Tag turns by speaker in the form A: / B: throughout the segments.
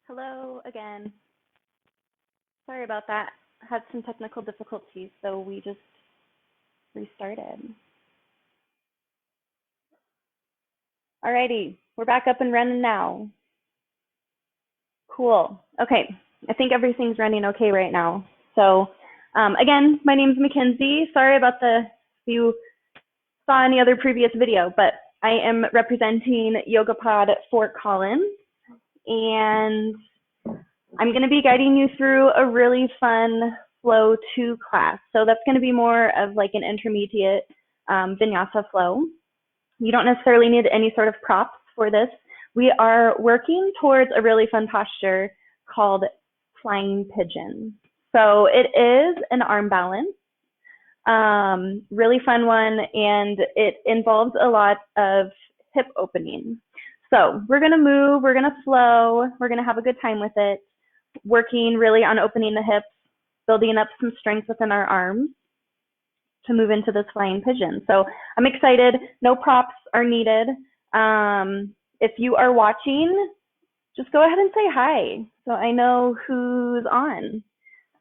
A: Hello again. Sorry about that. Had some technical difficulties, so we just restarted. Alrighty, we're back up and running now. Cool. Okay, I think everything's running okay right now. So again, my name's Mackenzie. Sorry about if you saw any other previous video, but I am representing YogaPod at Fort Collins, and I'm going to be guiding you through a really fun Flow 2 class. So that's going to be more of like an intermediate vinyasa flow. You don't necessarily need any sort of props for this. We are working towards a really fun posture called flying pigeon. So it is an arm balance, really fun one, and it involves a lot of hip opening. So we're going to move, we're going to flow, we're going to have a good time with it, working really on opening the hips, building up some strength within our arms to move into this flying pigeon. So I'm excited. No props are needed. If you are watching, just go ahead and say hi so I know who's on.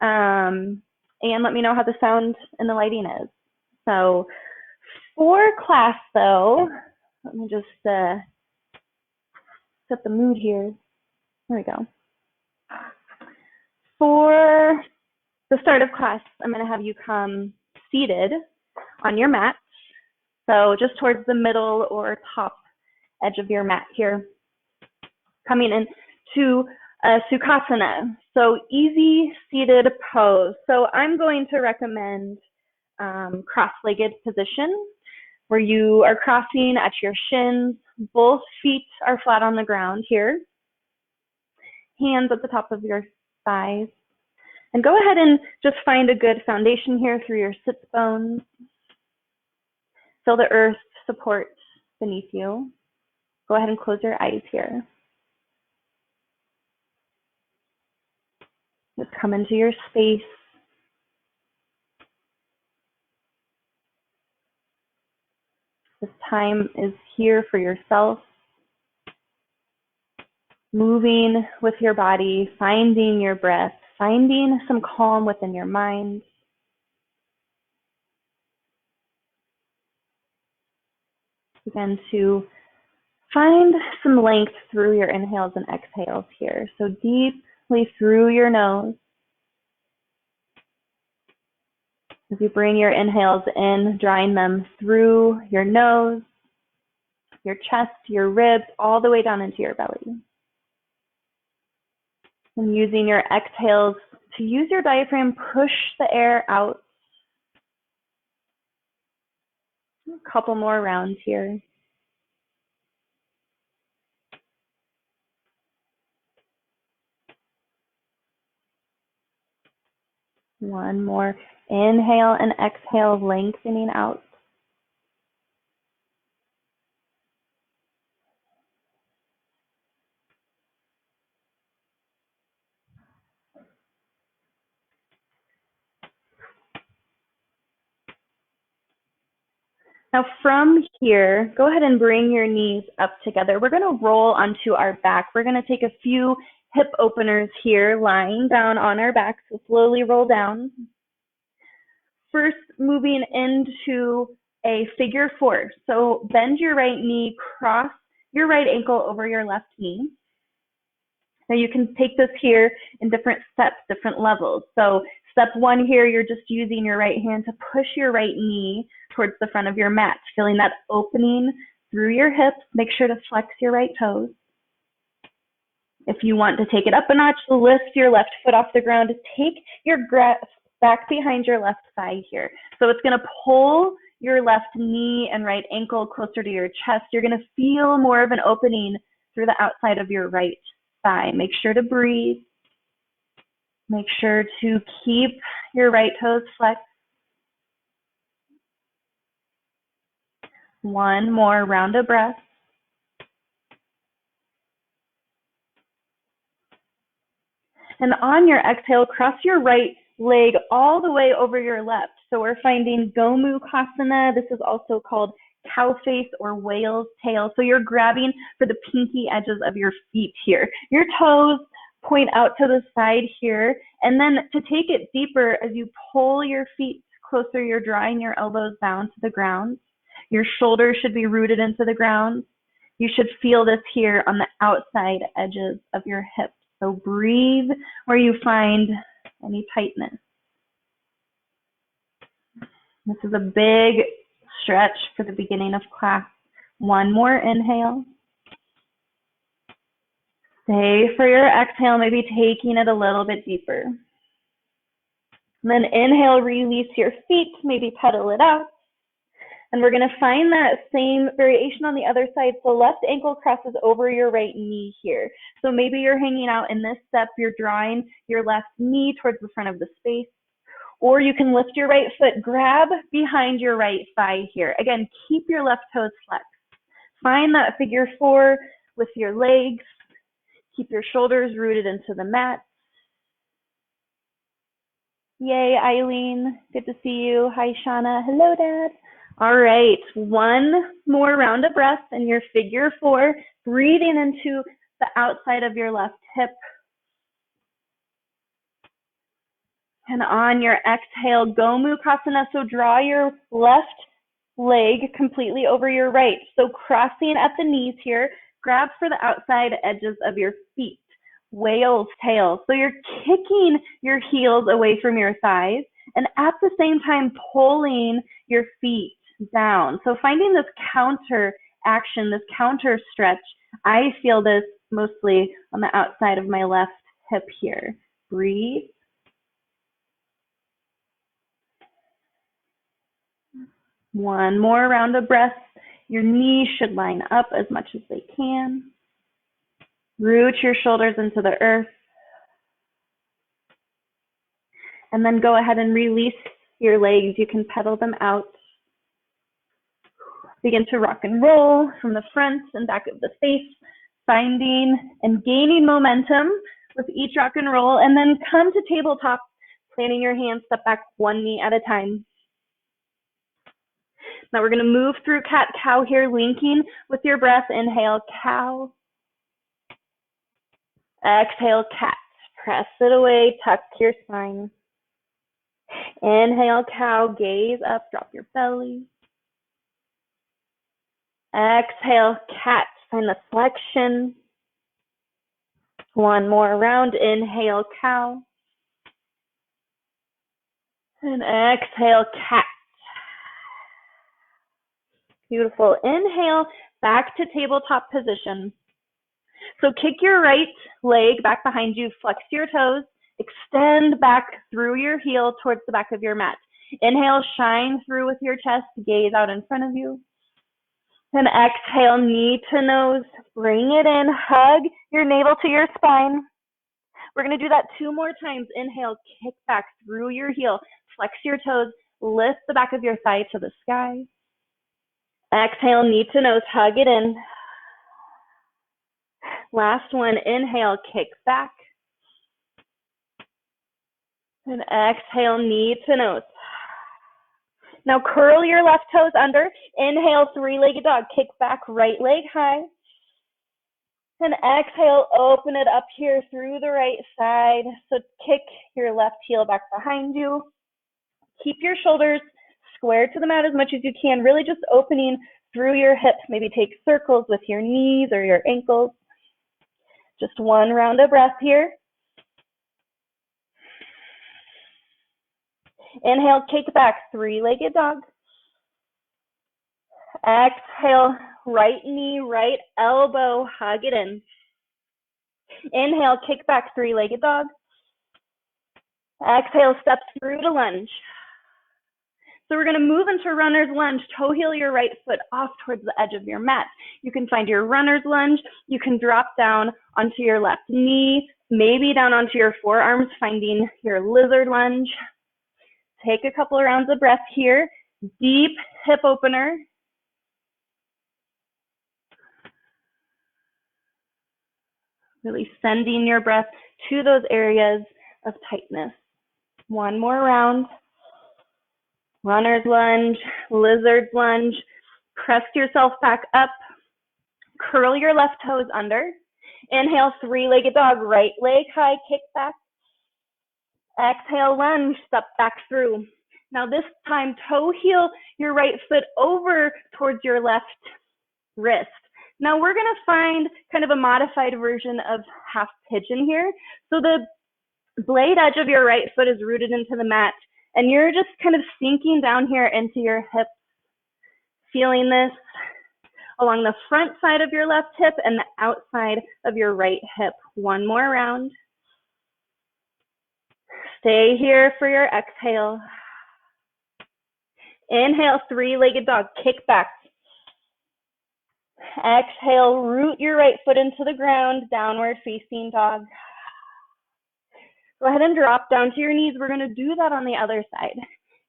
A: And let me know how the sound and the lighting is. So for class though, let me just set the mood here. There we go. For the start of class, I'm going to have you come seated on your mat. So just towards the middle or top edge of your mat here. Coming into a Sukhasana. So easy seated pose. So I'm going to recommend cross-legged position where you are crossing at your shins. Both feet are flat on the ground here. Hands at the top of your thighs. And go ahead and just find a good foundation here through your sits bones. Feel the earth support beneath you. Go ahead and close your eyes here. Just come into your space. This time is here for yourself. Moving with your body, finding your breath, finding some calm within your mind. Begin to find some length through your inhales and exhales here. So deeply through your nose. As you bring your inhales in, drawing them through your nose, your chest, your ribs, all the way down into your belly. And using your exhales to use your diaphragm, push the air out. A couple more rounds here. One more. Inhale and exhale, lengthening out. Now from here, go ahead and bring your knees up together. We're going to roll onto our back. We're going to take a few hip openers here, lying down on our back. So slowly roll down. First, moving into a figure four. So bend your right knee, cross your right ankle over your left knee. Now you can take this here in different steps, different levels. So step one here, you're just using your right hand to push your right knee towards the front of your mat, feeling that opening through your hips. Make sure to flex your right toes. If you want to take it up a notch, lift your left foot off the ground. Take your grasp back behind your left thigh here. So it's going to pull your left knee and right ankle closer to your chest. You're going to feel more of an opening through the outside of your right thigh. Make sure to breathe. Make sure to keep your right toes flexed. One more round of breath. And on your exhale, cross your right leg all the way over your left. So we're finding Gomukhasana. This is also called cow face or whale's tail. So you're grabbing for the pinky edges of your feet here. Your toes point out to the side here. And then to take it deeper, as you pull your feet closer, you're drawing your elbows down to the ground. Your shoulders should be rooted into the ground. You should feel this here on the outside edges of your hips. So breathe where you find any tightness. This is a big stretch for the beginning of class. One more inhale. Stay for your exhale, maybe taking it a little bit deeper. And then inhale, release your feet, maybe pedal it out. And we're going to find that same variation on the other side. So left ankle crosses over your right knee here. So maybe you're hanging out in this step, you're drawing your left knee towards the front of the space. Or you can lift your right foot, grab behind your right thigh here. Again, keep your left toes flexed. Find that figure 4 with your legs. Keep your shoulders rooted into the mat. Yay, Eileen. Good to see you. Hi, Shauna. Hello, Dad. All right, one more round of breath in your figure 4, breathing into the outside of your left hip. And on your exhale, Gomukhasana. So draw your left leg completely over your right. So crossing at the knees here, grab for the outside edges of your feet. Whale's tail. So you're kicking your heels away from your thighs and at the same time pulling your feet down. So finding this counter action, this counter stretch. I feel this mostly on the outside of my left hip here. Breathe. One more round of breath. Your knees should line up as much as they can. Root your shoulders into the earth. And then go ahead and release your legs. You can pedal them out. Begin to rock and roll from the front and back of the space, finding and gaining momentum with each rock and roll. And then come to tabletop, planting your hands, step back one knee at a time. Now we're going to move through cat-cow here, linking with your breath. Inhale, cow. Exhale, cat. Press it away, tuck your spine. Inhale, cow, gaze up, drop your belly. Exhale, cat, find the flexion. One more round. Inhale, cow. And exhale, cat. Beautiful. Inhale, back to tabletop position. So kick your right leg back behind you, flex your toes, extend back through your heel towards the back of your mat. Inhale, shine through with your chest, gaze out in front of you. And exhale, knee to nose, bring it in, hug your navel to your spine. We're going to do that 2 more times. Inhale, kick back through your heel, flex your toes, lift the back of your thigh to the sky. Exhale, knee to nose, hug it in. Last one, inhale, kick back. And exhale, knee to nose. Now curl your left toes under. Inhale, 3-legged dog. Kick back, right leg high. And exhale, open it up here through the right side. So kick your left heel back behind you. Keep your shoulders square to the mat as much as you can, really just opening through your hips. Maybe take circles with your knees or your ankles. Just one round of breath here. Inhale, kick back, 3-legged dog. Exhale, right knee, right elbow, hug it in. Inhale, kick back, 3-legged dog. Exhale, step through to lunge. So we're going to move into runner's lunge. Toe heel your right foot off towards the edge of your mat. You can find your runner's lunge. You can drop down onto your left knee, maybe down onto your forearms, finding your lizard lunge. Take a couple of rounds of breath here. Deep hip opener. Really sending your breath to those areas of tightness. One more round. Runner's lunge, lizard lunge. Press yourself back up. Curl your left toes under. Inhale, three-legged dog, right leg high, kick back. Exhale, lunge, step back through. Now this time, toe heel your right foot over towards your left wrist. Now we're gonna find kind of a modified version of half pigeon here. So the blade edge of your right foot is rooted into the mat, and you're just kind of sinking down here into your hip, feeling this along the front side of your left hip and the outside of your right hip. One more round. Stay here for your exhale. Inhale, three-legged dog, kick back. Exhale, root your right foot into the ground, downward facing dog. Go ahead and drop down to your knees. We're gonna do that on the other side.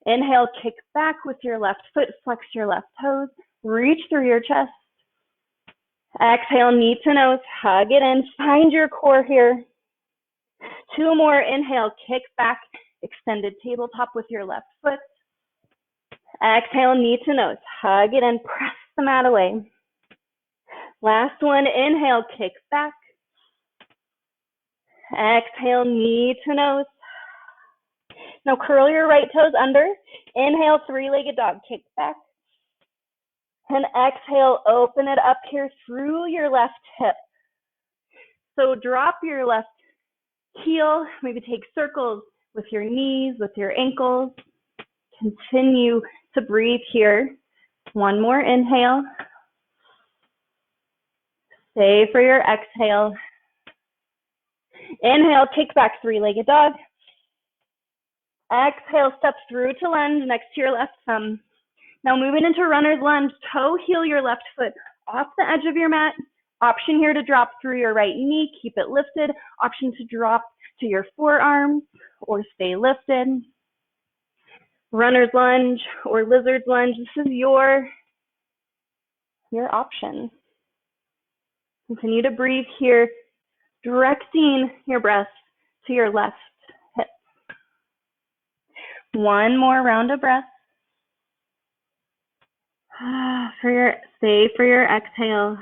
A: Inhale, kick back with your left foot, flex your left toes, reach through your chest. Exhale, knee to nose, hug it in, find your core here. Two more, inhale, kick back, extended tabletop with your left foot. Exhale, knee to nose, hug it in, press the mat away. Last one, inhale, kick back. Exhale, knee to nose. Now curl your right toes under. Inhale, three-legged dog, kick back. And exhale, open it up here through your left hip. So drop your left heel, maybe take circles with your knees, with your ankles. Continue to breathe here. One more inhale. Stay for your exhale. Inhale, kick back, three-legged dog. Exhale, step through to lunge next to your left thumb. Now moving into runner's lunge, toe heel your left foot off the edge of your mat. Option here to drop through your right knee, keep it lifted. Option to drop to your forearms or stay lifted. Runner's lunge or lizard's lunge, this is your option. Continue to breathe here, directing your breath to your left hip. One more round of breath. Stay for your exhale.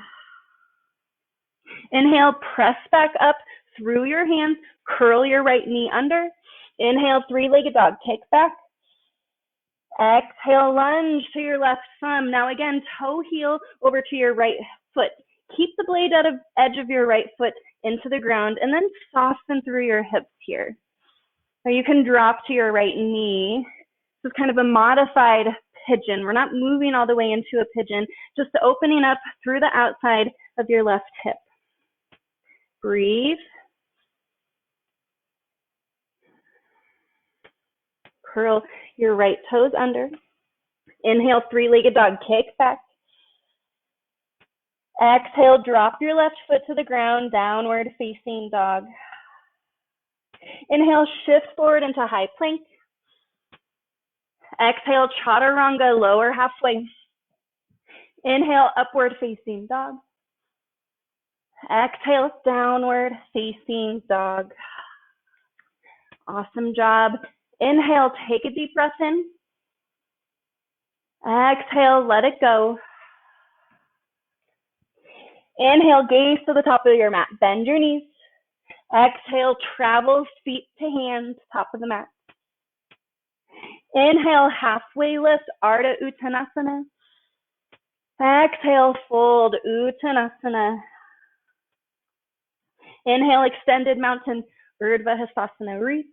A: Inhale, press back up through your hands, curl your right knee under. Inhale, three-legged dog, kick back. Exhale, lunge to your left thumb. Now again, toe heel over to your right foot. Keep the blade edge of your right foot into the ground and then soften through your hips here. Now you can drop to your right knee. This is kind of a modified pigeon. We're not moving all the way into a pigeon, just opening up through the outside of your left hip. Breathe. Curl your right toes under. Inhale, three-legged dog, kick back. Exhale, drop your left foot to the ground, downward facing dog. Inhale, shift forward into high plank. Exhale, chaturanga, lower halfway. Inhale, upward facing dog. Exhale, downward facing dog. Awesome job. Inhale, take a deep breath in. Exhale, let it go. Inhale, gaze to the top of your mat. Bend your knees. Exhale, travel feet to hands, top of the mat. Inhale, halfway lift, Ardha Uttanasana. Exhale, fold, Uttanasana. Inhale, extended mountain, Urdhva Hastasana, reach.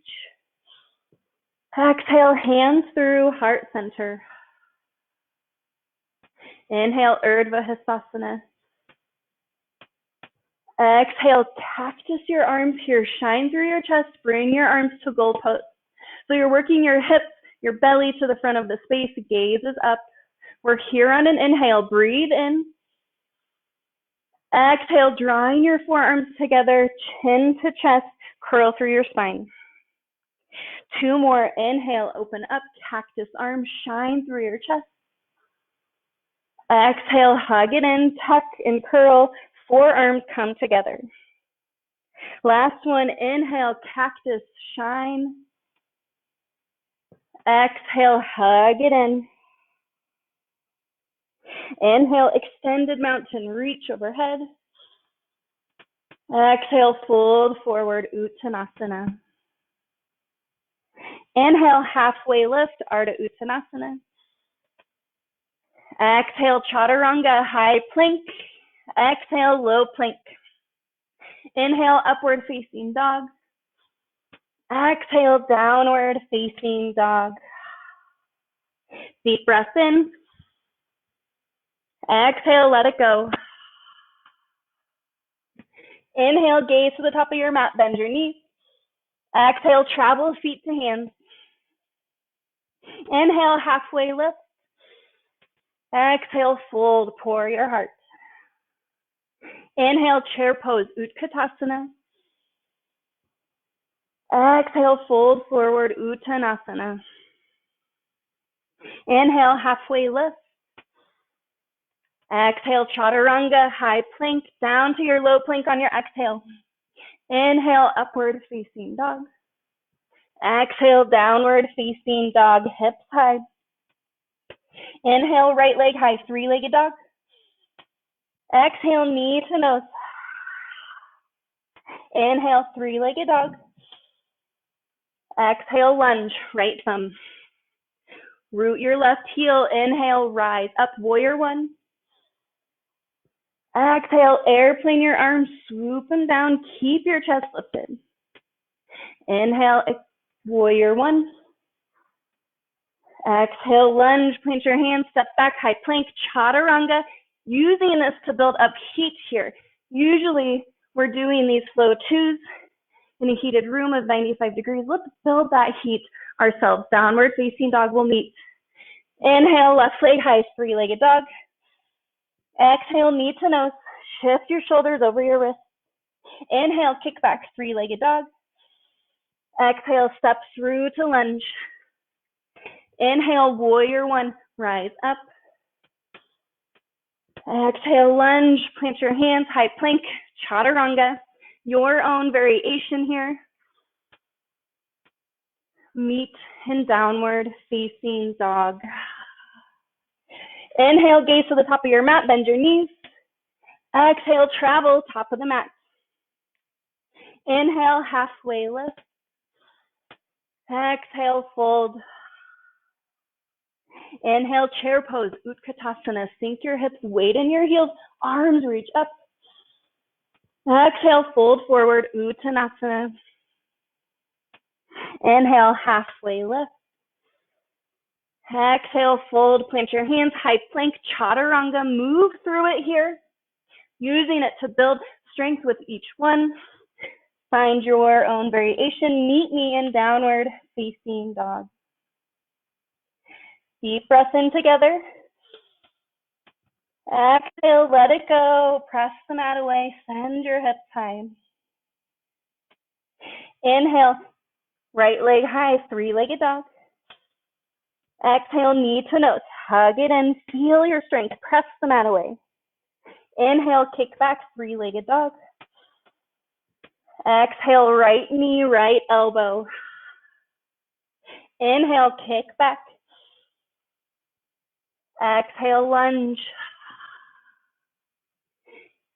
A: Exhale, hands through, heart center. Inhale, Urdhva Hastasana. Exhale, cactus your arms here, shine through your chest, bring your arms to goalpost. So you're working your hips, your belly to the front of the space, gaze is up. We're here on an inhale, breathe in. Exhale, drawing your forearms together, chin to chest, curl through your spine. Two more, inhale, open up, cactus arms, shine through your chest. Exhale, hug it in, tuck and curl, forearms come together. Last one, inhale, cactus, shine. Exhale, hug it in. Inhale, extended mountain, reach overhead. Exhale, fold forward, Uttanasana. Inhale, halfway lift, Ardha Uttanasana. Exhale, Chaturanga, high plank. Exhale, low plank. Inhale, upward facing dog. Exhale, downward facing dog. Deep breath in. Exhale, let it go. Inhale, gaze to the top of your mat, bend your knees. Exhale, travel feet to hands. Inhale, halfway lift. Exhale, fold, pour your heart. Inhale, chair pose, Utkatasana. Exhale, fold forward, Uttanasana. Inhale, halfway lift. Exhale, Chaturanga, high plank, down to your low plank on your exhale. Inhale, upward facing dog. Exhale, downward facing dog, hips high. Inhale, right leg high, three-legged dog. Exhale, knee to nose. Inhale, three-legged dog. Exhale, lunge, right thumb. Root your left heel, inhale, rise up, warrior one. Exhale, airplane your arms, swoop them down, keep your chest lifted. Inhale, warrior one. Exhale, lunge, plant your hands, step back, high plank, chaturanga. Using this to build up heat here. Usually we're doing these flow twos in a heated room of 95 degrees. Let's build that heat ourselves. Downward facing dog will meet. Inhale, left leg high, three-legged dog. Exhale, knee to nose. Shift your shoulders over your wrists. Inhale, kick back, three-legged dog. Exhale, step through to lunge. Inhale, warrior one, rise up. Exhale, lunge, plant your hands, high plank, chaturanga. Your own variation here. Meet in downward facing dog. Inhale, gaze to the top of your mat, bend your knees. Exhale, travel, top of the mat. Inhale, halfway lift. Exhale, fold. Inhale, chair pose, Utkatasana. Sink your hips, weight in your heels, arms reach up. Exhale, fold forward, Uttanasana. Inhale, halfway lift. Exhale, fold, plant your hands, high plank, chaturanga. Move through it here, using it to build strength with each one. Find your own variation. Meet me in downward facing dog. Deep breath in together. Exhale, let it go. Press the mat away. Send your hips high. Inhale, right leg high, three-legged dog. Exhale, knee to nose. Hug it in. Feel your strength. Press the mat away. Inhale, kick back, three-legged dog. Exhale, right knee, right elbow. Inhale, kick back. Exhale, lunge.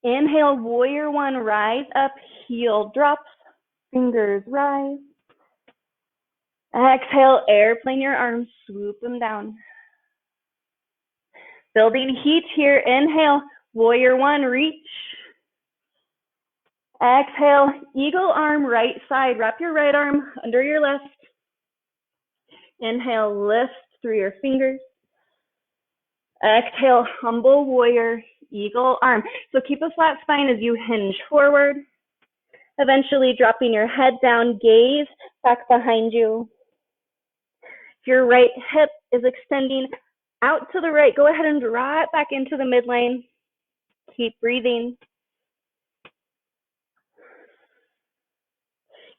A: Inhale, warrior one, rise up, heel drops, fingers rise. Exhale, airplane your arms, swoop them down. Building heat here, inhale, warrior one, reach. Exhale, eagle arm, right side, wrap your right arm under your left. Inhale, lift through your fingers. Exhale, humble warrior, eagle arm. So keep a flat spine as you hinge forward. Eventually dropping your head down, gaze back behind you. If your right hip is extending out to the right, go ahead and draw it back into the midline. Keep breathing.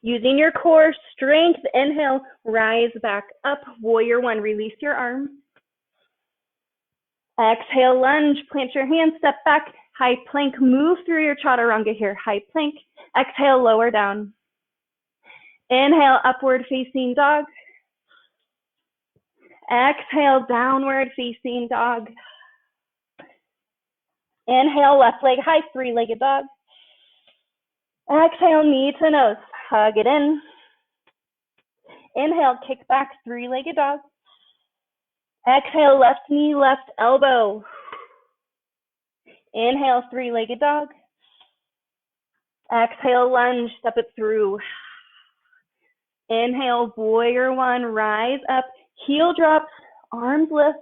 A: Using your core strength, inhale, rise back up, warrior one, release your arm. Exhale, lunge, plant your hands, step back, high plank, move through your chaturanga here, high plank. Exhale, lower down. Inhale, upward facing dog. Exhale, downward facing dog. Inhale, left leg high, three-legged dog. Exhale, knee to nose, hug it in. Inhale, kick back, three-legged dog. Exhale, left knee, left elbow. Inhale, three-legged dog. Exhale, lunge, step it through. Inhale, warrior one, rise up, heel drops, arms lift.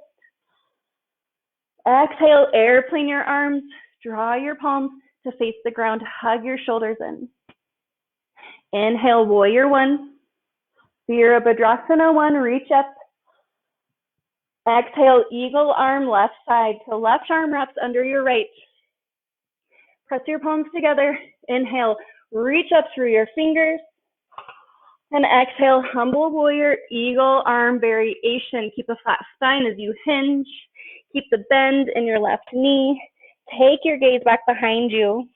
A: Exhale, airplane your arms, draw your palms to face the ground, hug your shoulders in. Inhale, warrior one. Virabhadrasana one, reach up. Exhale, eagle arm, left side. So left arm wraps under your right. Press your palms together. Inhale, reach up through your fingers. And exhale, humble warrior, eagle arm variation. Keep a flat spine as you hinge. Keep the bend in your left knee. Take your gaze back behind you.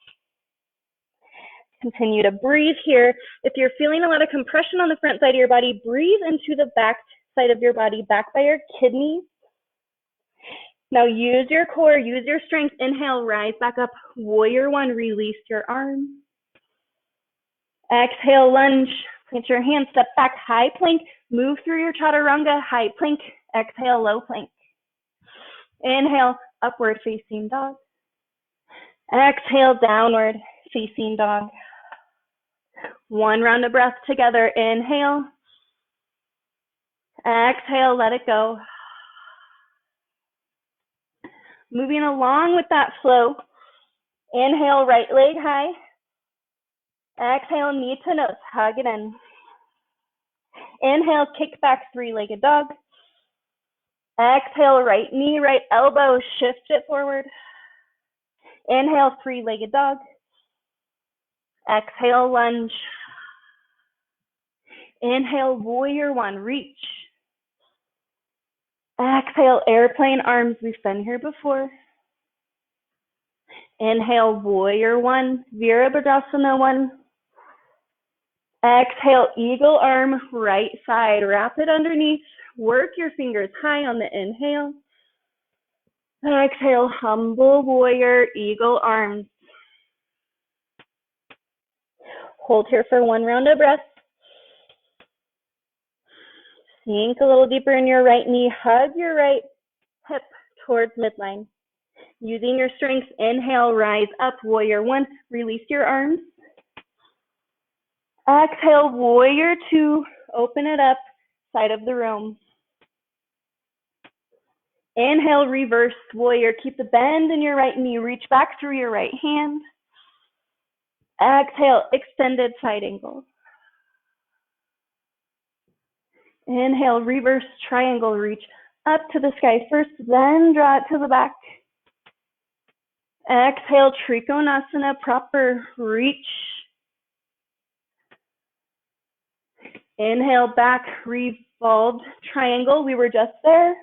A: Continue to breathe here. If you're feeling a lot of compression on the front side of your body, breathe into the back side of your body, back by your kidneys. Now use your core, use your strength. Inhale, rise back up. Warrior one, release your arm. Exhale, lunge. Plant your hands, step back, high plank. Move through your chaturanga, high plank. Exhale, low plank. Inhale, upward facing dog. Exhale, downward facing dog. One round of breath together. Inhale. Exhale, let it go. Moving along with that flow. Inhale, right leg high. Exhale, knee to nose, hug it in. Inhale, kick back, three-legged dog. Exhale, right knee, right elbow, shift it forward. Inhale, three-legged dog. Exhale, lunge. Inhale, warrior one, reach. Exhale, airplane arms. We've been here before. Inhale, warrior one, Virabhadrasana one. Exhale, eagle arm, right side. Wrap it underneath. Work your fingers high on the inhale. Exhale, humble warrior, eagle arms. Hold here for one round of breath. Sink a little deeper in your right knee. Hug your right hip towards midline. Using your strength, inhale, rise up, warrior one. Release your arms. Exhale, warrior two. Open it up, side of the room. Inhale, reverse warrior. Keep the bend in your right knee. Reach back through your right hand. Exhale, extended side angle. Inhale, reverse triangle. Reach up to the sky first, then draw it to the back. Exhale, Trikonasana, proper reach. Inhale, back, revolved triangle. We were just there.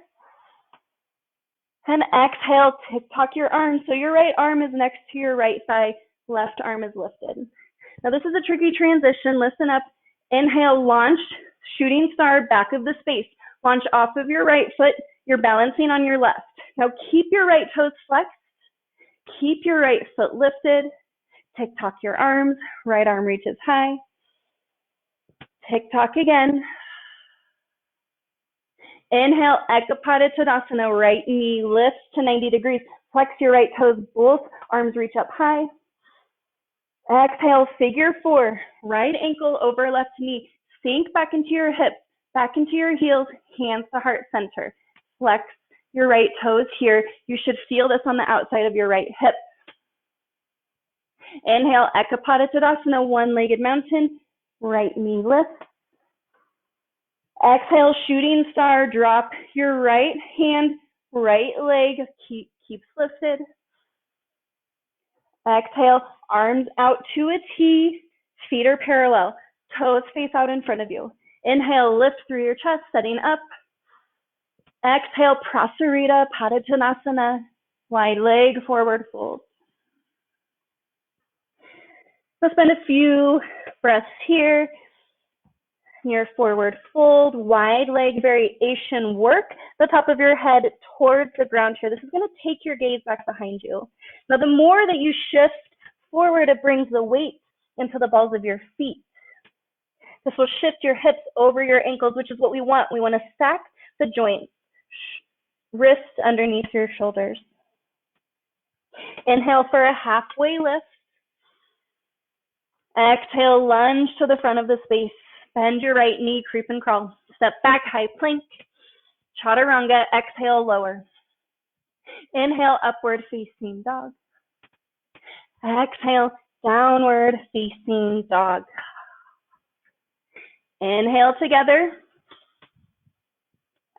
A: And exhale, tuck your arm. So your right arm is next to your right thigh, left arm is lifted. Now this is a tricky transition. Listen up. Inhale, launch, shooting star, back of the space. Launch off of your right foot. You're balancing on your left. Now keep your right toes flexed. Keep your right foot lifted. Tick-tock your arms. Right arm reaches high. Tick-tock again. Inhale, Ekapada Tadasana, right knee lifts to 90 degrees. Flex your right toes, both arms reach up high. Exhale, figure four, right ankle over left knee. Sink back into your hips, back into your heels, hands to heart center. Flex your right toes here. You should feel this on the outside of your right hip. Inhale, Ekapada Tadasana, one-legged mountain, right knee lift. Exhale, shooting star, drop your right hand, right leg, keeps lifted. Exhale, arms out to a T, feet are parallel, toes face out in front of you. Inhale, lift through your chest, setting up. Exhale, Prasarita, Padottanasana, wide leg, forward fold. So spend a few breaths here. Your forward fold, wide leg variation. Work the top of your head towards the ground here. This is going to take your gaze back behind you. Now, the more that you shift forward, it brings the weight into the balls of your feet. This will shift your hips over your ankles, which is what we want. We want to stack the joints, wrists underneath your shoulders. Inhale for a halfway lift. Exhale, lunge to the front of the space. Bend your right knee, creep and crawl. Step back, high plank. Chaturanga, exhale, lower. Inhale, upward facing dog. Exhale, downward facing dog. Inhale together.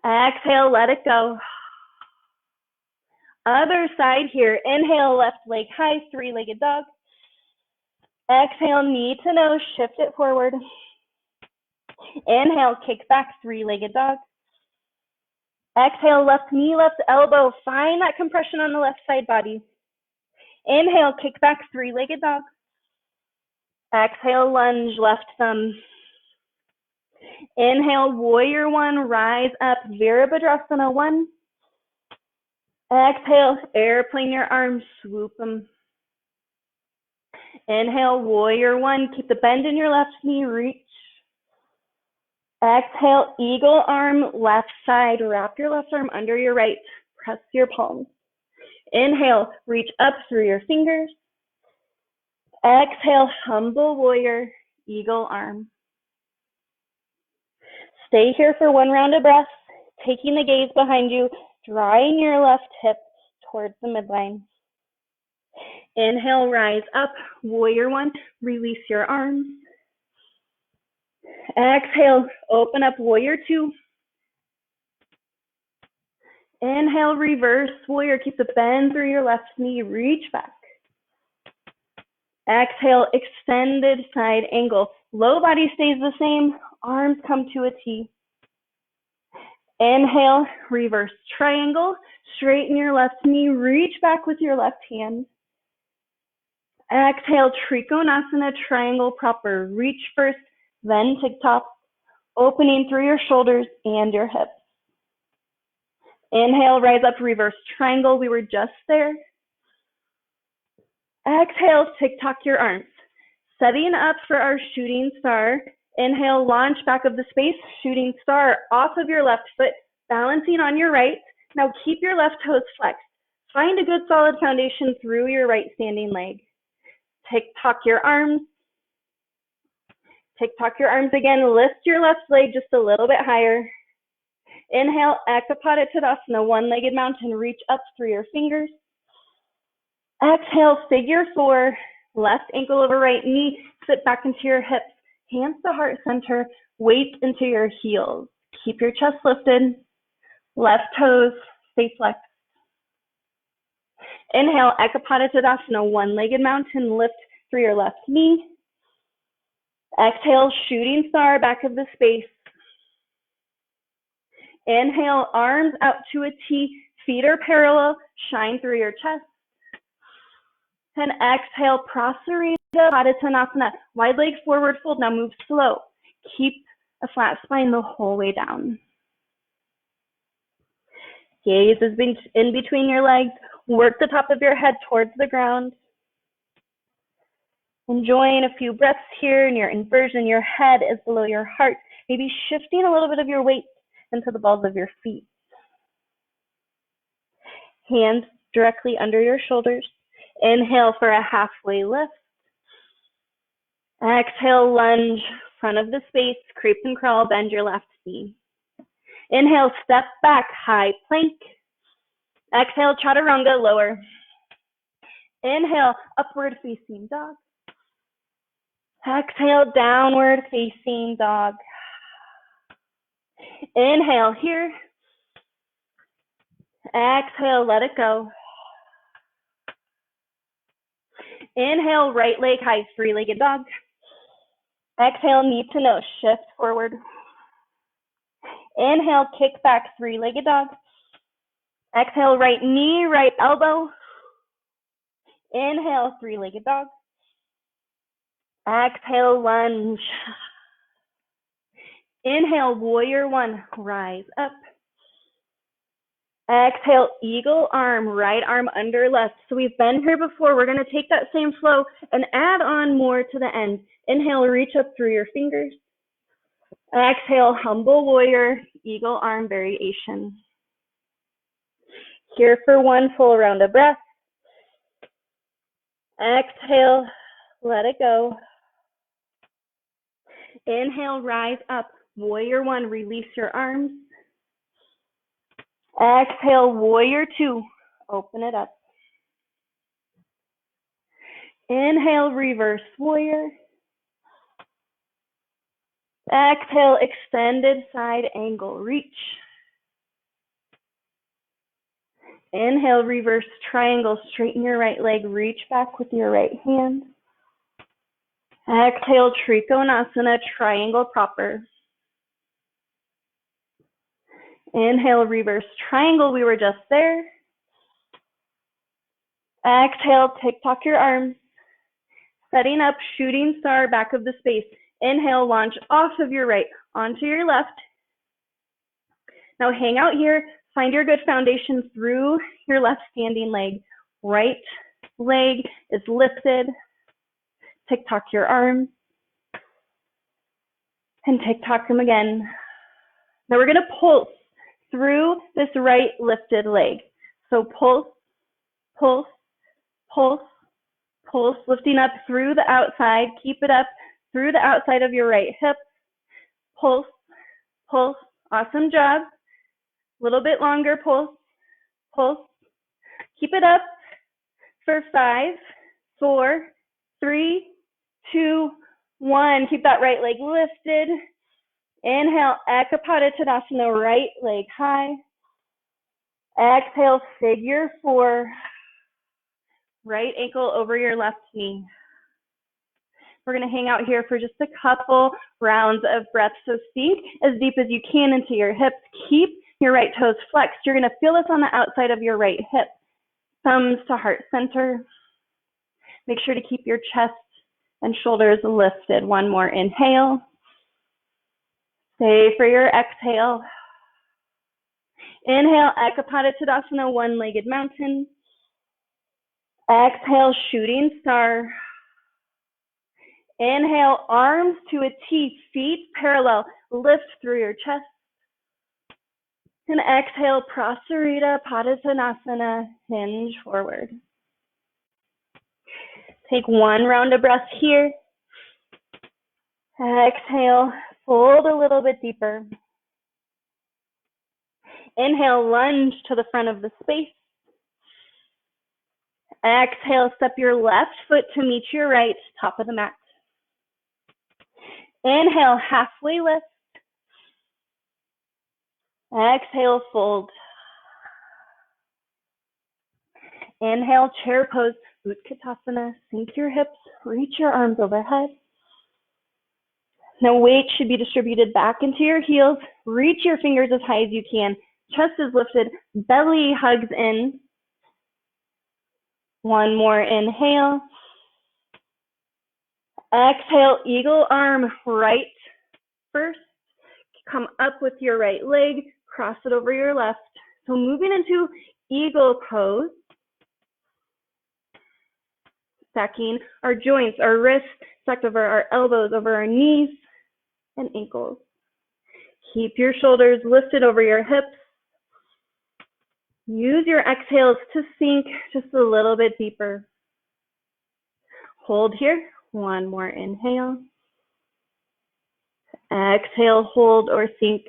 A: Exhale, let it go. Other side here. Inhale, left leg high, three-legged dog. Exhale, knee to nose, shift it forward. Inhale, kick back, three-legged dog. Exhale, left knee, left elbow. Find that compression on the left side body. Inhale, kick back, three-legged dog. Exhale, lunge, left thumb. Inhale, warrior one, rise up, Virabhadrasana one. Exhale, airplane your arms, swoop them. Inhale, warrior one, keep the bend in your left knee, reach. Exhale, eagle arm, left side, wrap your left arm under your right, press your palms. Inhale, reach up through your fingers. Exhale, humble warrior, eagle arm. Stay here for one round of breath, taking the gaze behind you, drawing your left hip towards the midline. Inhale, rise up, warrior one, release your arms. Exhale, open up, warrior two. Inhale, reverse warrior, keep the bend through your left knee, reach back. Exhale, extended side angle. Low body stays the same, arms come to a T. Inhale, reverse triangle, straighten your left knee, reach back with your left hand. Exhale, Trikonasana, triangle proper. Reach first, then tick-tock, opening through your shoulders and your hips. Inhale, rise up, reverse triangle. We were just there. Exhale, tick-tock your arms. Setting up for our shooting star. Inhale, launch back of the space, shooting star off of your left foot, balancing on your right. Now keep your left toes flexed. Find a good solid foundation through your right standing leg. Tick-tock your arms. Tick-tock your arms again. Lift your left leg just a little bit higher. Inhale, Ekapaditadasana, one-legged mountain. Reach up through your fingers. Exhale, figure four. Left ankle over right knee. Sit back into your hips. Hands to heart center. Weight into your heels. Keep your chest lifted. Left toes stay flexed. Inhale, Ekapaditadasana, one-legged mountain. Lift through your left knee. Exhale, shooting star, back of the space. Inhale, arms out to a T, feet are parallel, shine through your chest. And exhale, Prasarita Padottanasana, wide leg forward fold. Now move slow. Keep a flat spine the whole way down. Gaze is in between your legs. Work the top of your head towards the ground. Enjoying a few breaths here in your inversion. Your head is below your heart. Maybe shifting a little bit of your weight into the balls of your feet. Hands directly under your shoulders. Inhale for a halfway lift. Exhale, lunge, front of the space, creep and crawl, bend your left knee. Inhale, step back, high plank. Exhale, chaturanga, lower. Inhale, upward facing dog. Exhale, downward facing dog. Inhale here. Exhale, let it go. Inhale, right leg high, three-legged dog. Exhale, knee to nose, shift forward. Inhale, kick back, three-legged dog. Exhale, right knee, right elbow. Inhale, three-legged dog. Exhale, lunge. Inhale, warrior one, rise up. Exhale, eagle arm, right arm under left. So we've been here before. We're going to take that same flow and add on more to the end. Inhale, reach up through your fingers. Exhale, humble warrior, eagle arm variation. Here for one full round of breath. Exhale, let it go. Inhale, rise up. Warrior one, release your arms. Exhale, warrior two, open it up. Inhale, reverse warrior. Exhale, extended side angle reach. Inhale, reverse triangle, straighten your right leg, reach back with your right hand. Exhale, Trikonasana, triangle proper. Inhale, reverse triangle, we were just there. Exhale, tick-tock your arms. Setting up shooting star, back of the space. Inhale, launch off of your right, onto your left. Now hang out here, find your good foundation through your left standing leg. Right leg is lifted. Tick-tock your arms. And tick-tock them again. Now we're gonna pulse through this right lifted leg. So pulse, pulse, pulse, pulse, lifting up through the outside. Keep it up through the outside of your right hip. Pulse, pulse, awesome job. A little bit longer, pulse, pulse. Keep it up for 5, 4, 3, 2, 1. Keep that right leg lifted. Inhale, Ekapada Tadasana, right leg high. Exhale, figure 4. Right ankle over your left knee. We're going to hang out here for just a couple rounds of breath. So sink as deep as you can into your hips. Keep your right toes flexed. You're going to feel this on the outside of your right hip. Thumbs to heart center. Make sure to keep your chest and shoulders lifted. One more inhale. Stay for your exhale. Inhale, Ekapada Tadasana, one-legged mountain. Exhale, shooting star. Inhale, arms to a T, feet parallel. Lift through your chest. And exhale, Prasarita Padasana, hinge forward. Take one round of breath here. Exhale, fold a little bit deeper. Inhale, lunge to the front of the space. Exhale, step your left foot to meet your right, top of the mat. Inhale, halfway lift. Exhale, fold. Inhale, chair pose, Utkatasana. Sink your hips, reach your arms overhead. Now weight should be distributed back into your heels. Reach your fingers as high as you can. Chest is lifted, belly hugs in. One more inhale. Exhale, eagle arm right first. Come up with your right leg, cross it over your left. So moving into eagle pose. Stacking our joints, our wrists, stacked over our elbows, over our knees and ankles. Keep your shoulders lifted over your hips. Use your exhales to sink just a little bit deeper. Hold here. One more inhale. Exhale, hold or sink.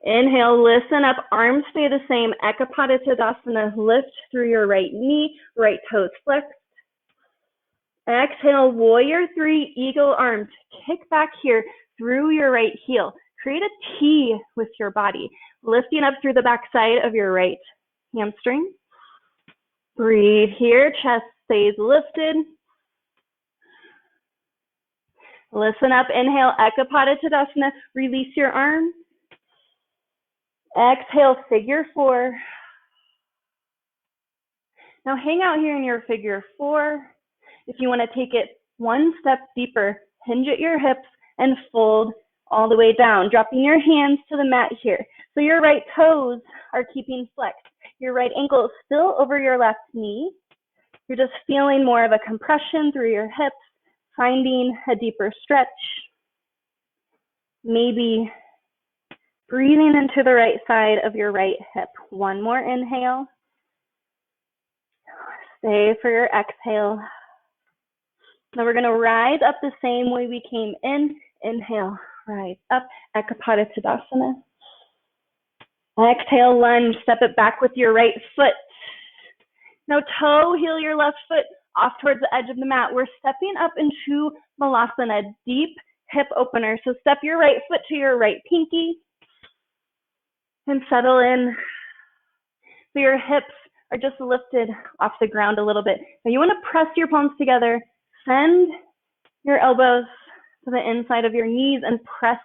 A: Inhale, listen up, arms stay the same. Ekapada Tadasana, lift through your right knee, right toes flexed. Exhale, warrior 3, eagle arms. Kick back here through your right heel. Create a T with your body, lifting up through the back side of your right hamstring. Breathe here, chest stays lifted. Listen up, inhale, Ekapada Tadasana, release your arms. Exhale, figure 4. Now hang out here in your figure 4. If you want to take it one step deeper, hinge at your hips and fold all the way down, dropping your hands to the mat here. So your right toes are keeping flexed. Your right ankle is still over your left knee. You're just feeling more of a compression through your hips, finding a deeper stretch. Maybe breathing into the right side of your right hip. One more inhale. Stay for your exhale. Now we're going to rise up the same way we came in. Inhale, rise up, Ekapada-Tadasana. Exhale, lunge, step it back with your right foot. Now toe heel your left foot off towards the edge of the mat. We're stepping up into Malasana, deep hip opener. So step your right foot to your right pinky and settle in. So your hips are just lifted off the ground a little bit. Now you want to press your palms together, send your elbows to the inside of your knees and press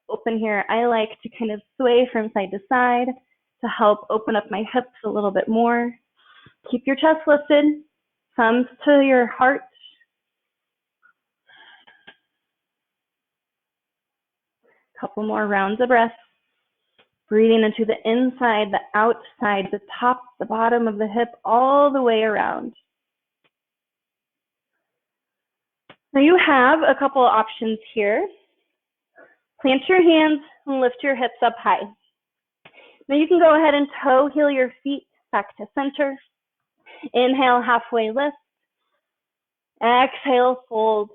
A: open here. I like to kind of sway from side to side to help open up my hips a little bit more. Keep your chest lifted, thumbs to your heart. Couple more rounds of breath. Breathing into the inside, the outside, the top, the bottom of the hip, all the way around. Now you have a couple of options here. Plant your hands and lift your hips up high. Now you can go ahead and toe heel your feet back to center. Inhale, halfway lift. Exhale, fold.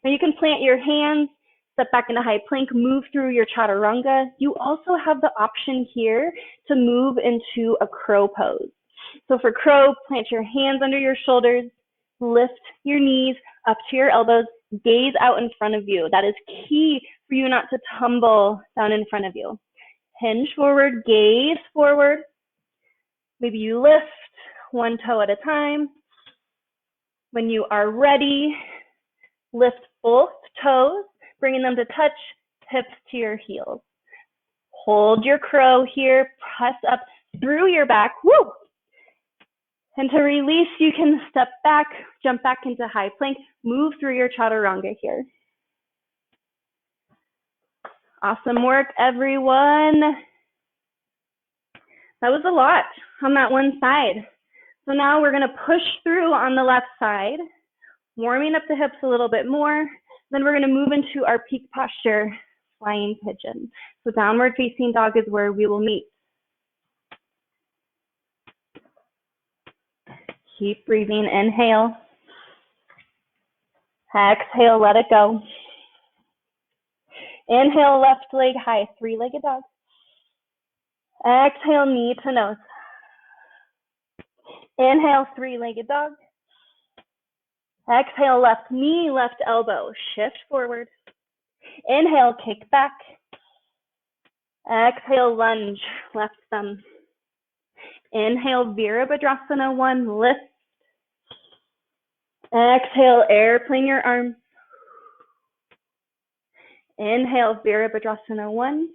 A: Now you can plant your hands, step back into high plank, move through your chaturanga. You also have the option here to move into a crow pose. So for crow, plant your hands under your shoulders, lift your knees up to your elbows, gaze out in front of you. That is key for you not to tumble down in front of you. Hinge forward, gaze forward. Maybe you lift one toe at a time. When you are ready, lift both toes, bringing them to touch, hips to your heels. Hold your crow here, press up through your back, woo! And to release, you can step back, jump back into high plank, move through your chaturanga here. Awesome work, everyone. That was a lot on that one side. So now we're gonna push through on the left side, warming up the hips a little bit more. Then we're gonna move into our peak posture, flying pigeon. So downward facing dog is where we will meet. Keep breathing, inhale. Exhale, let it go. Inhale, left leg high, three-legged dog. Exhale, knee to nose. Inhale, three-legged dog. Exhale, left knee, left elbow, shift forward. Inhale, kick back. Exhale, lunge, left thumb. Inhale, Virabhadrasana 1, lift. Exhale, airplane your arms. Inhale, Virabhadrasana 1.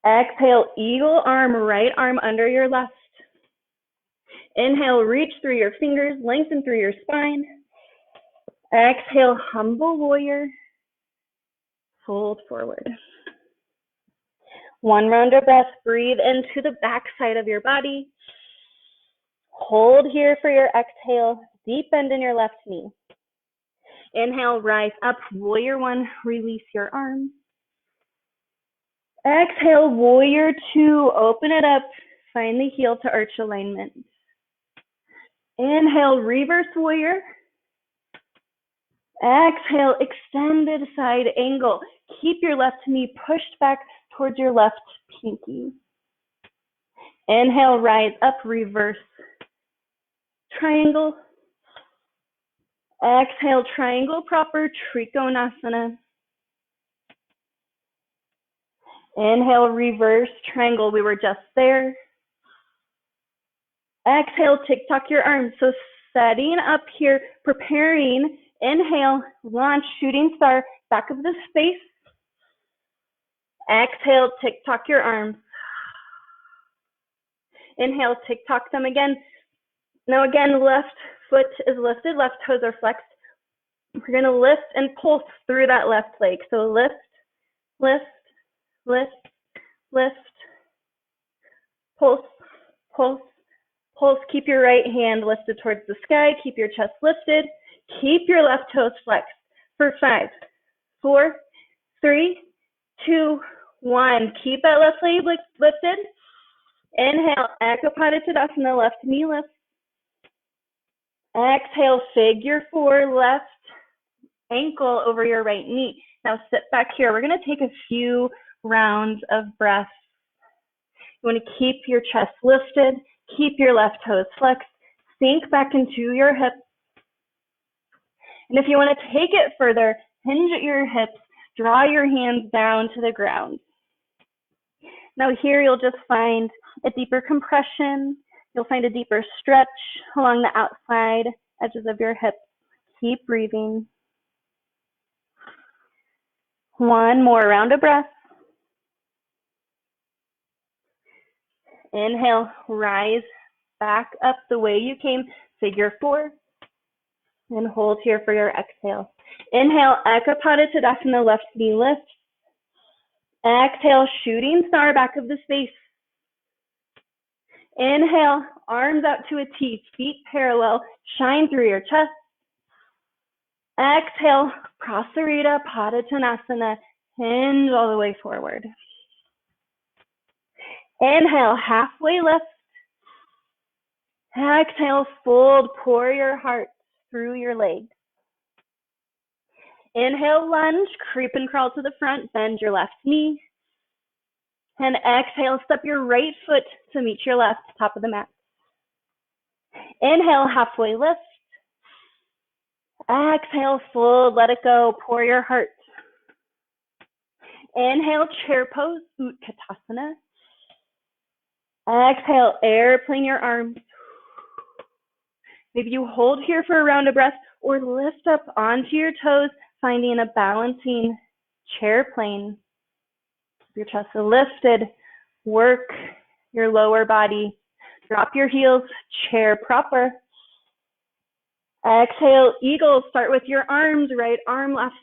A: Exhale, eagle arm, right arm under your left. Inhale, reach through your fingers, lengthen through your spine. Exhale, humble warrior. Fold forward. One round of breath, breathe into the back side of your body. Hold here for your exhale, deep bend in your left knee. Inhale, rise up, warrior 1, release your arms. Exhale, warrior 2, open it up, find the heel to arch alignment. Inhale, reverse warrior. Exhale, extended side angle. Keep your left knee pushed back towards your left pinky. Inhale, rise up, reverse triangle. Exhale, triangle proper, Trikonasana. Inhale, reverse triangle. We were just there. Exhale, tick-tock your arms. So setting up here, preparing. Inhale, launch, shooting star, back of the space. Exhale, tick-tock your arms. Inhale, tick-tock them again. Now again, left foot is lifted, left toes are flexed. We're gonna lift and pulse through that left leg. So lift, lift, lift, lift, pulse, pulse, pulse. Keep your right hand lifted towards the sky. Keep your chest lifted. Keep your left toes flexed for 5, 4, 3, 2, 1. Keep that left leg lifted. Inhale, YogaPod Tadasana, left knee lifts. Exhale, figure 4, left ankle over your right knee. Now sit back here. We're going to take a few rounds of breath. You want to keep your chest lifted, keep your left toes flexed, sink back into your hips. And if you want to take it further, hinge at your hips, draw your hands down to the ground. Now here you'll just find a deeper compression. You'll find a deeper stretch along the outside edges of your hips. Keep breathing. One more round of breath. Inhale, rise back up the way you came, figure 4, and hold here for your exhale. Inhale, YogaPod Tadasana, left knee lift. Exhale, shooting star, back of the space. Inhale, arms out to a T, feet parallel, shine through your chest. Exhale, Prasarita Padottanasana, hinge all the way forward. Inhale, halfway lift. Exhale, fold, pour your heart through your legs. Inhale, lunge, creep and crawl to the front, bend your left knee. And exhale, step your right foot to meet your left, top of the mat. Inhale, halfway lift. Exhale, fold, let it go, pour your heart. Inhale, chair pose, Utkatasana. Exhale, airplane your arms. Maybe you hold here for a round of breath or lift up onto your toes, finding a balancing chair plane. Your chest is lifted. Work your lower body. Drop your heels, chair proper. Exhale, eagle. Start with your arms, right arm left,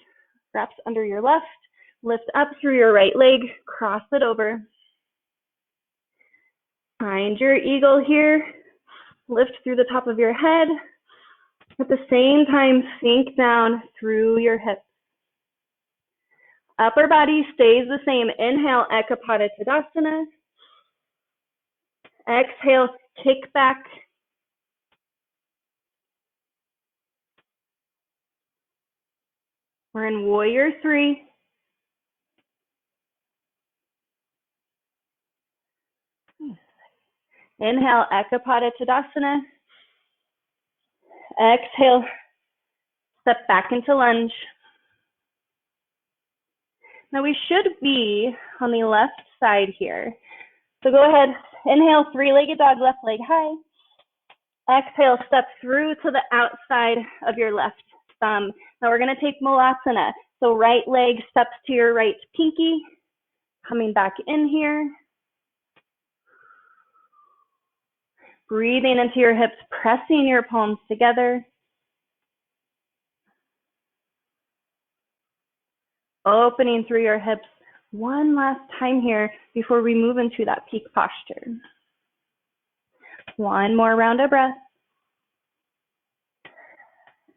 A: wraps under your left. Lift up through your right leg, cross it over. Find your eagle here. Lift through the top of your head. At the same time, sink down through your hips. Upper body stays the same. Inhale, YogaPod Tadasana. Exhale, kick back. We're in Warrior 3. Inhale, YogaPod Tadasana. Exhale, step back into lunge. Now we should be on the left side here. So go ahead, inhale, 3-legged dog, left leg high. Exhale, step through to the outside of your left thumb. Now we're gonna take Malasana. So right leg steps to your right pinky, coming back in here. Breathing into your hips, pressing your palms together. Opening through your hips one last time here before we move into that peak posture. One more round of breath.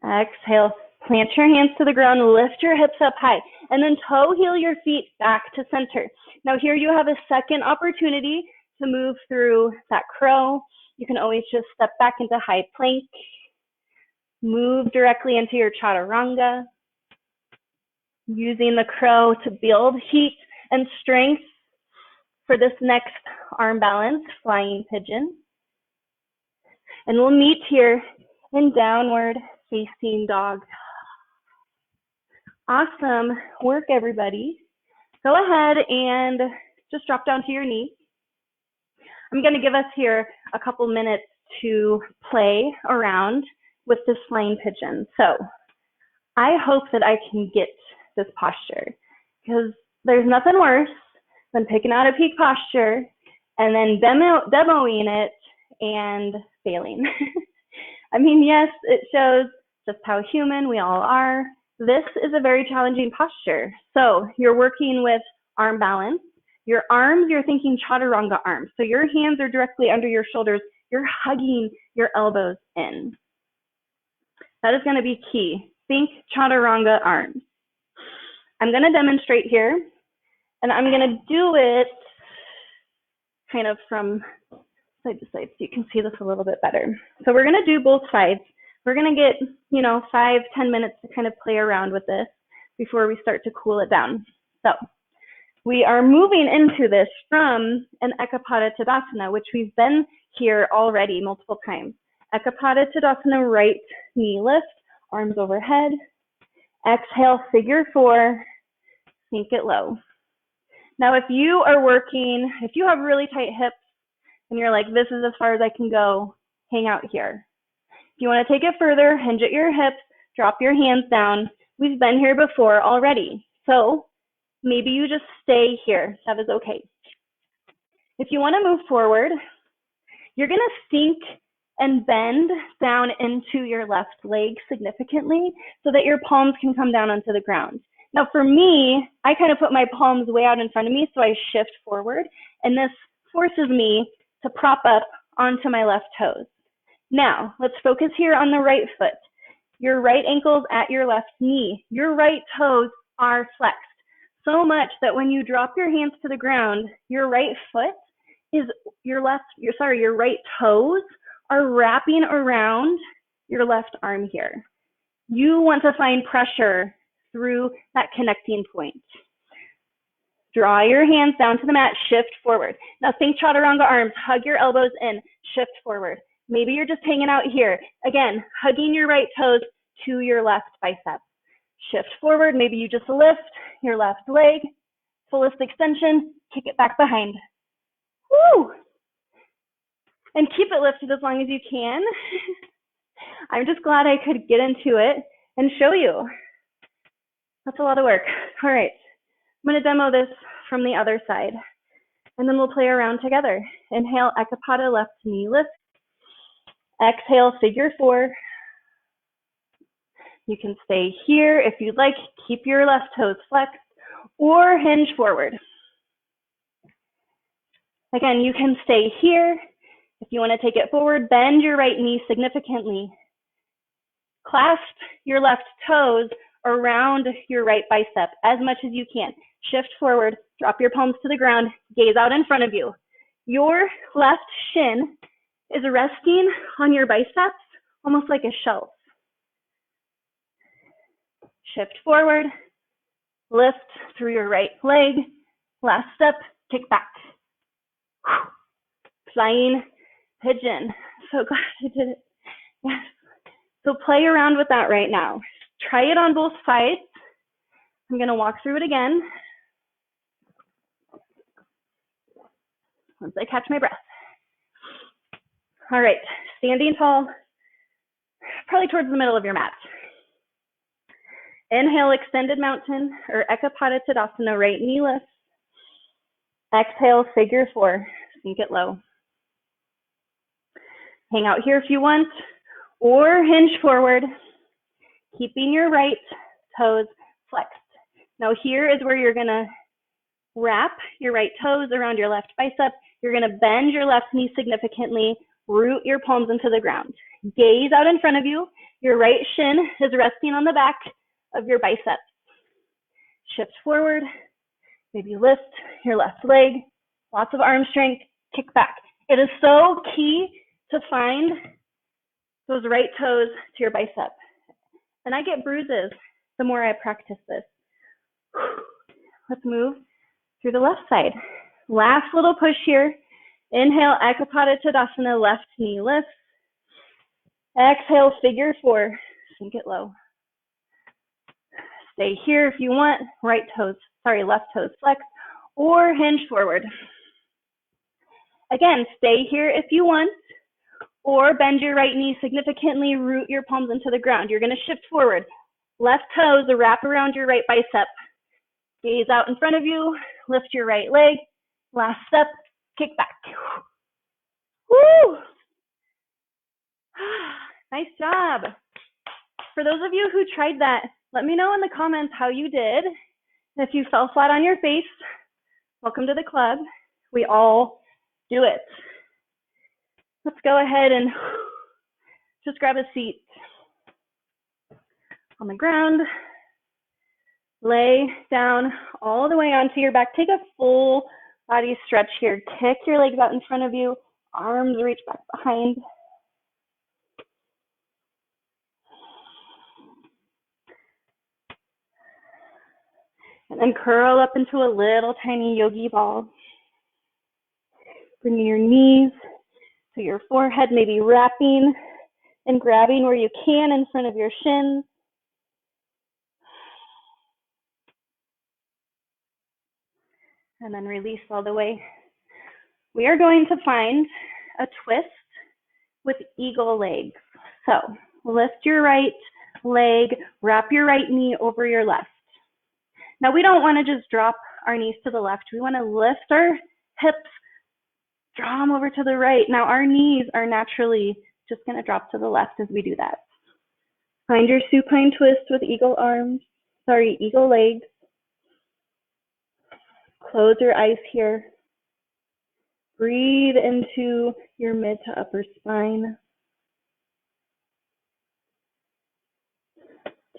A: Exhale, plant your hands to the ground, lift your hips up high, and then toe heel your feet back to center. Now here you have a second opportunity to move through that crow. You can always just step back into high plank, move directly into your chaturanga, using the crow to build heat and strength for this next arm balance, flying pigeon. And we'll meet here in downward facing dog. Awesome work, everybody. Go ahead and just drop down to your knees. I'm going to give us here a couple minutes to play around with this flying pigeon. So I hope that I can get this posture, because there's nothing worse than picking out a peak posture and then demoing it and failing. I mean, yes, it shows just how human we all are, This is a very challenging posture. So you're working with arm balance. Your arms, you're thinking chaturanga arms. So your hands are directly under your shoulders. You're hugging your elbows in. That is going to be key. Think chaturanga arms. I'm going to demonstrate here, and I'm going to do it kind of from side to side so you can see this a little bit better. So we're going to do both sides. We're going to get, 5-10 minutes to kind of play around with this before we start to cool it down. So we are moving into this from an Ekapada Tadasana, which we've been here already multiple times. Ekapada Tadasana, right knee lift, arms overhead. Exhale, figure 4, sink it low. Now, if you have really tight hips and you're like, this is as far as I can go, hang out here. If you want to take it further, hinge at your hips, drop your hands down. We've been here before already. So maybe you just stay here. That is okay. If you want to move forward, you're going to sink and bend down into your left leg significantly so that your palms can come down onto the ground. Now for me, I kind of put my palms way out in front of me, so I shift forward, and this forces me to prop up onto my left toes. Now, let's focus here on the right foot. Your right ankle's at your left knee. Your right toes are flexed so much that when you drop your hands to the ground, your right foot is your right toes are wrapping around your left arm here. You want to find pressure through that connecting point. Draw your hands down to the mat, shift forward. Now think chaturanga arms, hug your elbows in, shift forward. Maybe you're just hanging out here. Again, hugging your right toes to your left bicep. Shift forward, maybe you just lift your left leg, fullest extension, kick it back behind. Woo! And keep it lifted as long as you can. I'm just glad I could get into it and show you. That's a lot of work. All right, I'm gonna demo this from the other side, and then we'll play around together. Inhale, Ekapada, left knee lift. Exhale, figure 4. You can stay here if you'd like. Keep your left toes flexed or hinge forward. Again, you can stay here. If you want to take it forward, bend your right knee significantly. Clasp your left toes around your right bicep as much as you can. Shift forward, drop your palms to the ground, gaze out in front of you. Your left shin is resting on your biceps, almost like a shelf. Shift forward, lift through your right leg. Last step, kick back. Flying pigeon. So glad I did it. Yes. So play around with that right now. Try it on both sides. I'm going to walk through it again once I catch my breath. All right, standing tall, probably towards the middle of your mat. Inhale, extended mountain or Ekapada Tadasana, right knee lift. Exhale, figure 4, sink it low. Hang out here if you want, or hinge forward, keeping your right toes flexed. Now here is where you're gonna wrap your right toes around your left bicep. You're gonna bend your left knee significantly, root your palms into the ground. Gaze out in front of you. Your right shin is resting on the back of your bicep. Shift forward, maybe lift your left leg, lots of arm strength, kick back. It is so key to find those right toes to your bicep. And I get bruises the more I practice this. Let's move through the left side. Last little push here. Inhale, Ekapada Tadasana, left knee lift. Exhale, figure 4, sink it low. Stay here if you want, left toes flex, or hinge forward. Again, stay here if you want, or bend your right knee significantly, root your palms into the ground. You're gonna shift forward. Left toes wrap around your right bicep. Gaze out in front of you, lift your right leg. Last step, kick back. Woo! Nice job. For those of you who tried that Let me know in the comments how you did. If you fell flat on your face, welcome to the club. We all do it. Let's go ahead and just grab a seat on the ground. Lay down all the way onto your back. Take a full body stretch here. Kick your legs out in front of you. Arms reach back behind. And then curl up into a little tiny yogi ball. Bringing your knees to your forehead, maybe wrapping and grabbing where you can in front of your shins. And then release all the way. We are going to find a twist with eagle legs. So lift your right leg, wrap your right knee over your left. Now we don't want to just drop our knees to the left. We want to lift our hips, draw them over to the right. Now our knees are naturally just going to drop to the left as we do that. Find your supine twist with eagle legs. Close your eyes here. Breathe into your mid to upper spine.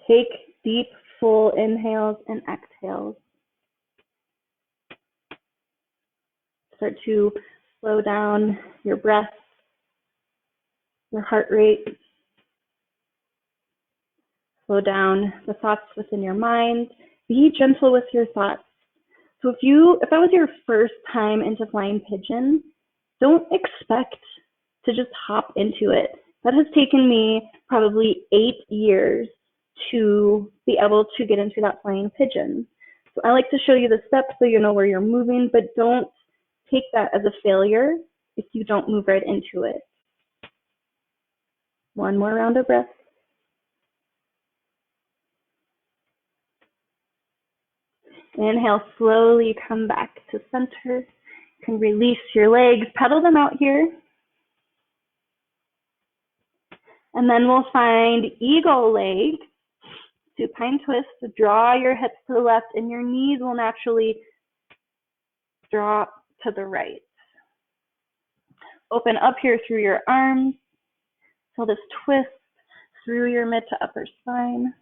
A: Take deep, full inhales and exhales. Start to slow down your breath, your heart rate. Slow down the thoughts within your mind. Be gentle with your thoughts. So if that was your first time into flying pigeon, don't expect to just hop into it. That has taken me probably 8 years to be able to get into that flying pigeon. So I like to show you the steps so you know where you're moving, but don't take that as a failure if you don't move right into it. One more round of breath. Inhale, slowly come back to center. You can release your legs, pedal them out here. And then we'll find eagle leg, supine twist. So draw your hips to the left and your knees will naturally drop to the right. Open up here through your arms. Feel this twist through your mid to upper spine.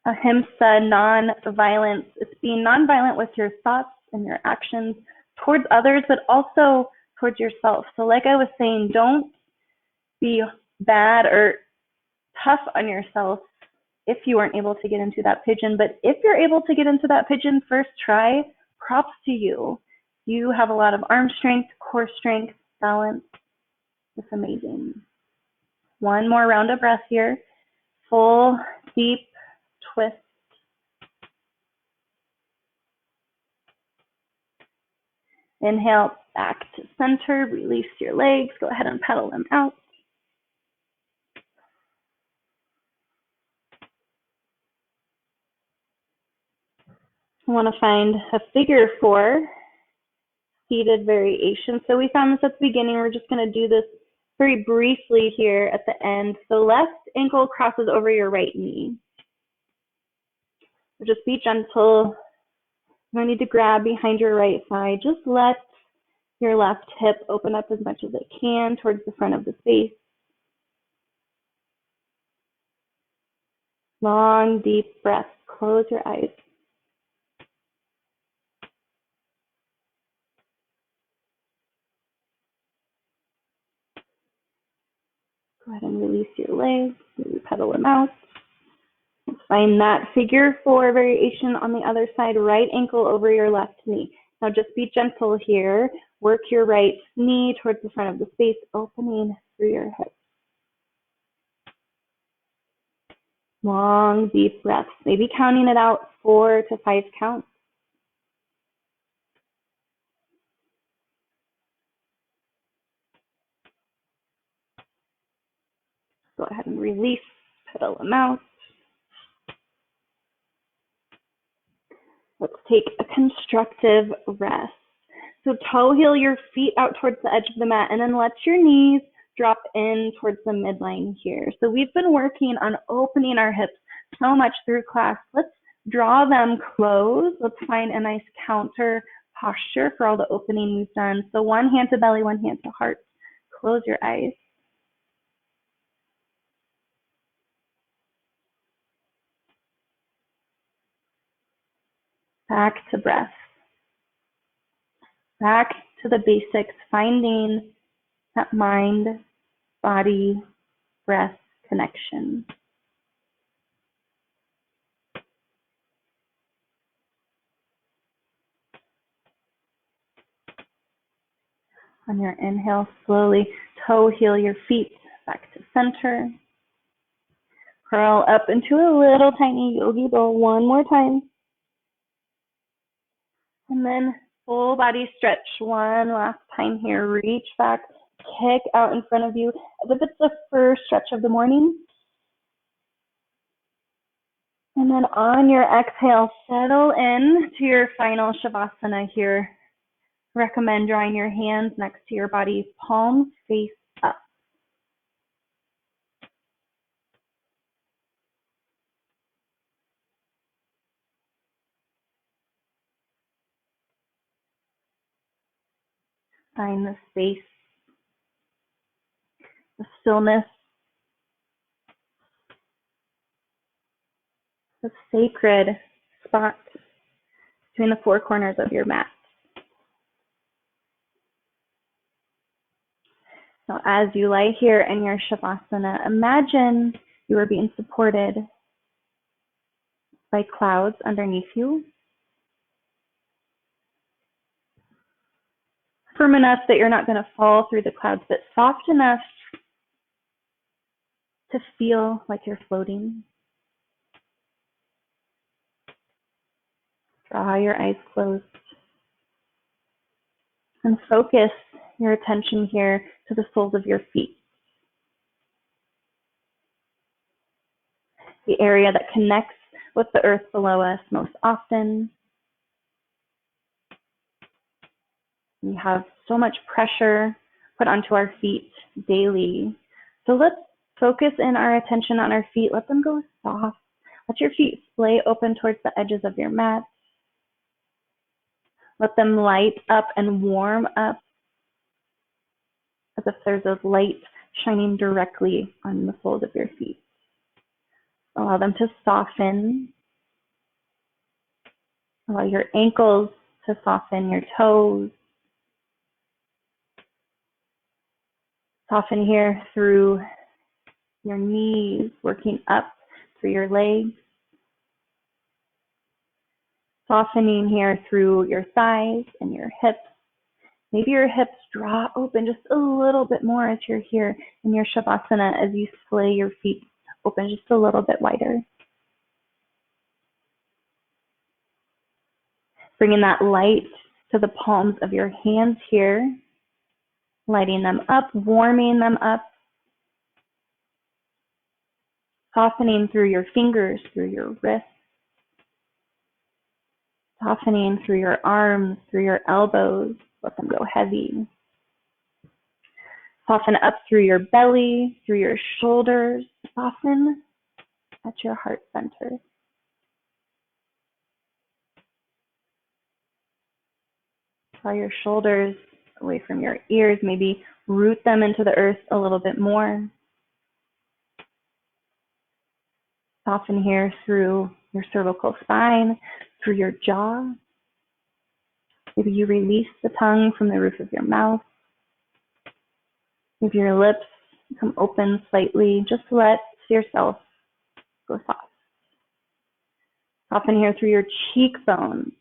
A: Ahimsa, non-violence. It's being non-violent with your thoughts and your actions towards others, but also towards yourself. So like I was saying, don't be bad or tough on yourself if you weren't able to get into that pigeon. But if you're able to get into that pigeon first try, props to you. You have a lot of arm strength, core strength, balance. It's amazing. One more round of breath here. Full, deep twist. Inhale, back to center. Release your legs. Go ahead and pedal them out. I want to find a figure 4 seated variation. So we found this at the beginning. We're just going to do this very briefly here at the end. So left ankle crosses over your right knee. So just be gentle. You don't need to grab behind your right thigh. Just let your left hip open up as much as it can towards the front of the space. Long, deep breath. Close your eyes. Go ahead and release your legs. Maybe pedal them out. Find that figure 4 variation on the other side. Right ankle over your left knee. Now just be gentle here. Work your right knee towards the front of the space, opening through your hips. Long, deep breaths. Maybe counting it out 4 to 5 counts. Go ahead and release, pedal them out. Let's take a constructive rest. So toe heel your feet out towards the edge of the mat and then let your knees drop in towards the midline here. So we've been working on opening our hips so much through class. Let's draw them closed. Let's find a nice counter posture for all the opening we've done. So one hand to belly, one hand to heart. Close your eyes. Back to breath. Back to the basics, finding that mind, body, breath connection. On your inhale, slowly toe heel your feet back to center. Curl up into a little tiny yogi bowl one more time. And then full body stretch one last time here. Reach back, kick out in front of you as if it's the first stretch of the morning. And then on your exhale, settle in to your final Shavasana here. Recommend drawing your hands next to your body, palms face up. Find the space, the stillness, the sacred spot between the four corners of your mat. So as you lie here in your Shavasana, imagine you are being supported by clouds underneath you. Firm enough that you're not going to fall through the clouds, but soft enough to feel like you're floating. Draw your eyes closed and focus your attention here to the soles of your feet. The area that connects with the earth below us most often. We have so much pressure put onto our feet daily. So let's focus in our attention on our feet. Let them go soft. Let your feet splay open towards the edges of your mat. Let them light up and warm up as if there's a light shining directly on the soles of your feet. Allow them to soften. Allow your ankles to soften, your toes. Soften here through your knees, working up through your legs. Softening here through your thighs and your hips. Maybe your hips draw open just a little bit more as you're here in your Shavasana, as you splay your feet open just a little bit wider. Bringing that light to the palms of your hands here, lighting them up, warming them up, softening through your fingers, through your wrists, softening through your arms, through your elbows, let them go heavy. Soften up through your belly, through your shoulders, soften at your heart center. Draw your shoulders away from your ears, maybe root them into the earth a little bit more. Soften here through your cervical spine, through your jaw. Maybe you release the tongue from the roof of your mouth. Maybe your lips come open slightly. Just let yourself go soft. Soften here through your cheekbones.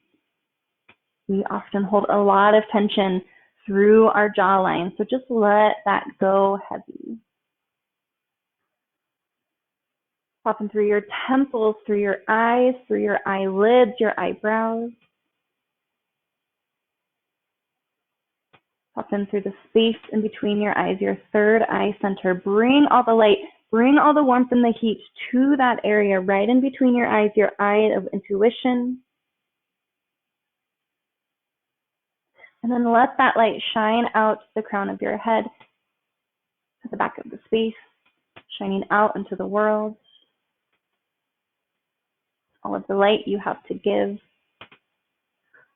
A: We often hold a lot of tension through our jawline, so just let that go heavy. Soften through your temples, through your eyes, through your eyelids, your eyebrows. Soften through the space in between your eyes, your third eye center. Bring all the light, bring all the warmth and the heat to that area right in between your eyes, your eye of intuition. And then let that light shine out the crown of your head to at the back of the space, shining out into the world. All of the light you have to give.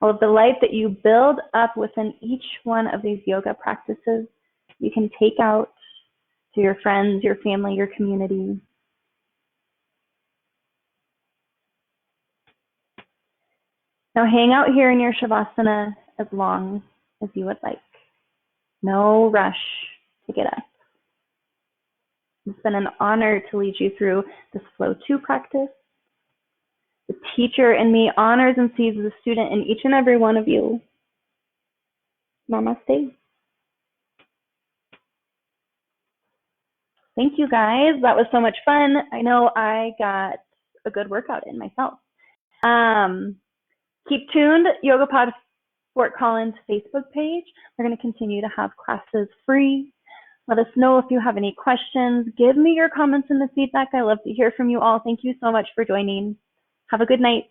A: All of the light that you build up within each one of these yoga practices, you can take out to your friends, your family, your community. Now hang out here in your Shavasana as long as you would like. No rush to get up. It's been an honor to lead you through this Flow2 practice. The teacher in me honors and sees the student in each and every one of you. Namaste. Thank you guys. That was so much fun. I know I got a good workout in myself. Keep tuned. YogaPod Fort Collins Facebook page. We're going to continue to have classes free. Let us know if you have any questions. Give me your comments and the feedback. I love to hear from you all. Thank you so much for joining. Have a good night.